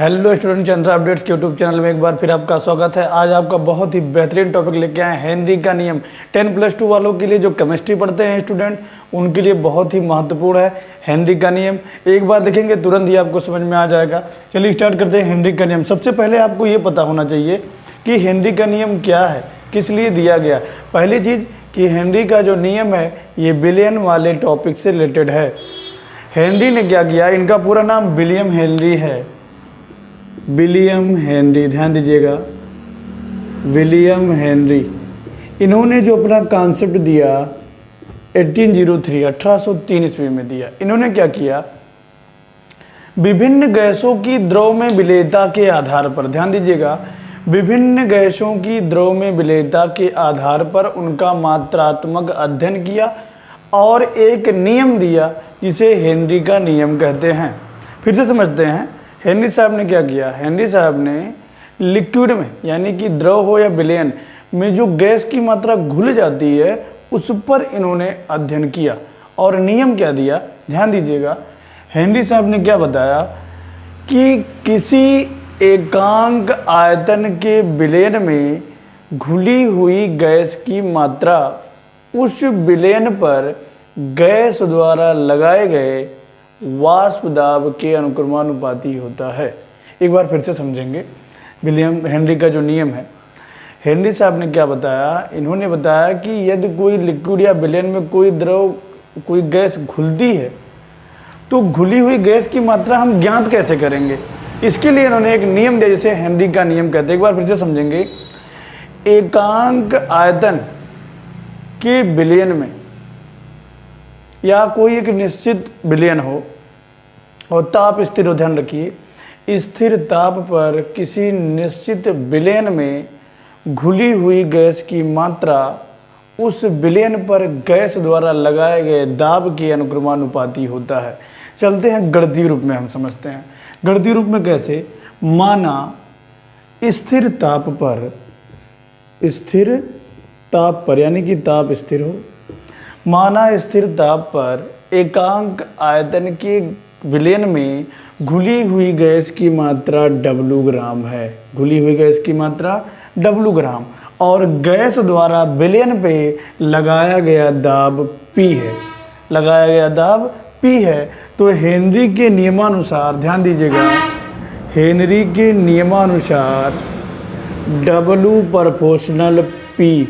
Hello student, Chandra updates के YouTube channel में एक बार फिर आपका स्वागत है। आज आपका बहुत ही बेहतरीन टॉपिक लेके आए हेनरी का नियम। 10+2 वालों के लिए जो केमिस्ट्री पढ़ते हैं स्टूडेंट, उनके लिए बहुत ही महत्वपूर्ण है हेनरी का नियम। एक बार देखेंगे तुरंत ही आपको समझ में आ जाएगा। चलिए स्टार्ट करते हैं हेनरी का नियम। सबसे पहले आपको ये पता होना चाहिए कि हेनरी का नियम क्या है, किस लिए दिया गया। पहली चीज़ कि हेनरी का जो नियम है ये बिलियन वाले टॉपिक से रिलेटेड है। हेनरी ने क्या किया, इनका पूरा नाम विलियम हेनरी है, विलियम हेनरी, ध्यान दीजिएगा, विलियम हेनरी। इन्होंने जो अपना कॉन्सेप्ट दिया 1803 ईस्वी में दिया। इन्होंने क्या किया, विभिन्न गैसों की द्रव में विलेयता के आधार पर, ध्यान दीजिएगा, विभिन्न गैसों की द्रव में विलेयता के आधार पर उनका मात्रात्मक अध्ययन किया और एक नियम दिया जिसे हेनरी का नियम कहते हैं। फिर से समझते हैं हेनरी साहब ने क्या किया। हेनरी साहब ने लिक्विड में, यानी कि द्रव हो या विलयन में, जो गैस की मात्रा घुल जाती है उस पर इन्होंने अध्ययन किया और नियम क्या दिया, ध्यान दीजिएगा। हेनरी साहब ने क्या बताया कि किसी एकांक आयतन के विलयन में घुली हुई गैस की मात्रा उस विलयन पर गैस द्वारा लगाए गए वाष्प दाब के अनुक्रमानुपाती होता है। एक बार फिर से समझेंगे विलियम हेनरी का जो नियम है। हेनरी साहब ने क्या बताया, इन्होंने बताया कि यदि कोई लिक्विड या विलयन में कोई द्रव, कोई गैस घुलती है तो घुली हुई गैस की मात्रा हम ज्ञात कैसे करेंगे। इसके लिए इन्होंने एक नियम दिया जिसे हेनरी का नियम कहते हैं। एक बार फिर से समझेंगे, एकांक आयतन के विलयन में या कोई एक निश्चित विलयन हो और ताप स्थिर हो, ध्यान रखिए, स्थिर ताप पर किसी निश्चित विलयन में घुली हुई गैस की मात्रा उस विलयन पर गैस द्वारा लगाए गए दाब के अनुक्रमानुपाती होता है। चलते हैं गणितीय रूप में, हम समझते हैं गणितीय रूप में कैसे। माना स्थिर ताप पर यानी कि ताप स्थिर हो, माना स्थिर ताप पर एकांक आयतन के विलयन में घुली हुई गैस की मात्रा W ग्राम है, घुली हुई गैस की मात्रा W ग्राम, और गैस द्वारा विलयन पे लगाया गया दाब P है, लगाया गया दाब P है। तो हेनरी के नियमानुसार, ध्यान दीजिएगा, हेनरी के नियमानुसार W प्रोपोर्शनल P,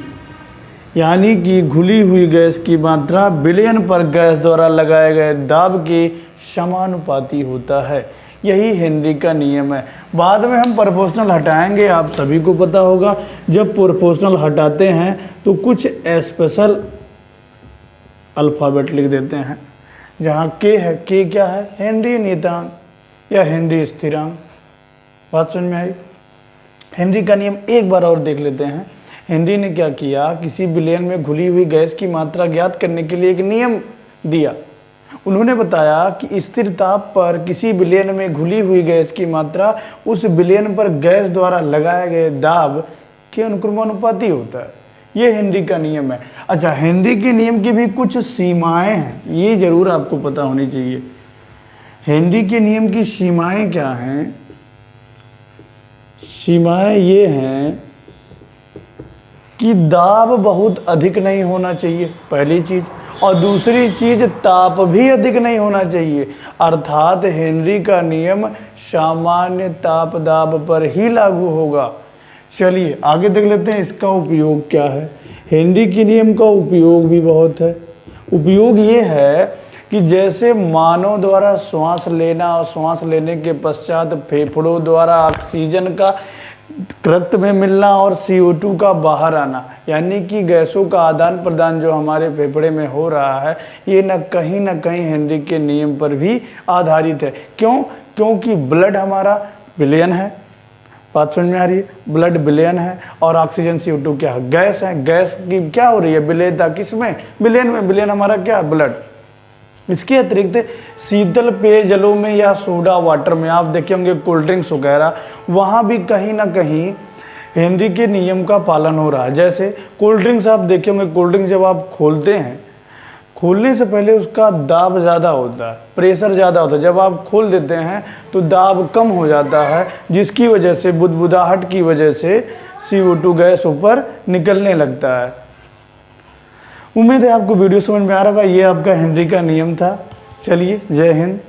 यानी कि घुली हुई गैस की मात्रा विलयन पर गैस द्वारा लगाए गए दाब के समानुपाती होता है। यही हेनरी का नियम है। बाद में हम प्रोपोर्शनल हटाएंगे, आप सभी को पता होगा। जब प्रोपोर्शनल हटाते हैं तो कुछ स्पेशल अल्फ़ाबेट लिख देते हैं। जहाँ के है, के क्या है, हेनरी नियतांक या हेनरी स्थिरांक। बात समझ में आई। हेनरी का नियम एक बार और देख लेते हैं। हेनरी ने क्या किया, किसी विलयन में घुली हुई गैस की मात्रा ज्ञात करने के लिए एक नियम दिया। उन्होंने बताया कि स्थिर ताप पर किसी विलयन में घुली हुई गैस की मात्रा उस विलयन पर गैस द्वारा लगाए गए दाब के अनुक्रमानुपाती होता है। ये हेनरी का नियम है। अच्छा, हेनरी के नियम की भी कुछ सीमाएं हैं, ये जरूर आपको पता होनी चाहिए। हेनरी के नियम की सीमाएं क्या हैं? सीमाएं ये हैं कि दाब बहुत अधिक नहीं होना चाहिए, पहली चीज, और दूसरी चीज ताप भी अधिक नहीं होना चाहिए। अर्थात हेनरी का नियम सामान्य ताप दाब पर ही लागू होगा। चलिए आगे देख लेते हैं इसका उपयोग क्या है। हेनरी के नियम का उपयोग भी बहुत है। उपयोग ये है कि जैसे मानव द्वारा श्वास लेना और श्वास लेने के पश्चात फेफड़ों द्वारा ऑक्सीजन का रक्त में मिलना और CO2 का बाहर आना, यानी कि गैसों का आदान प्रदान जो हमारे फेफड़े में हो रहा है, ये न कहीं हेनरी के नियम पर भी आधारित है। क्यों? क्योंकि ब्लड हमारा विलयन है। बात समझ में आ रही है? ब्लड विलयन है और ऑक्सीजन CO2 क्या है, गैस है। गैस की क्या हो रही है, विलयता किसमें, विलयन में। विलयन हमारा क्या है, ब्लड। इसके अतिरिक्त शीतल पेयजलों में या सोडा वाटर में, आप देखे होंगे कोल्ड ड्रिंक्स वगैरह, वहाँ भी कहीं ना कहीं हेनरी के नियम का पालन हो रहा है। जैसे कोल्ड ड्रिंक्स आप देखे होंगे, कोल्ड ड्रिंक्स जब आप खोलते हैं, खोलने से पहले उसका दाब ज़्यादा होता है, प्रेशर ज़्यादा होता है। जब आप खोल देते हैं तो दाब कम हो जाता है, जिसकी वजह से बुदबुदाहट की वजह से CO2 गैस ऊपर निकलने लगता है। उम्मीद है आपको वीडियो समझ में आ रहा होगा। ये आपका हेनरी का नियम था। चलिए, जय हिंद।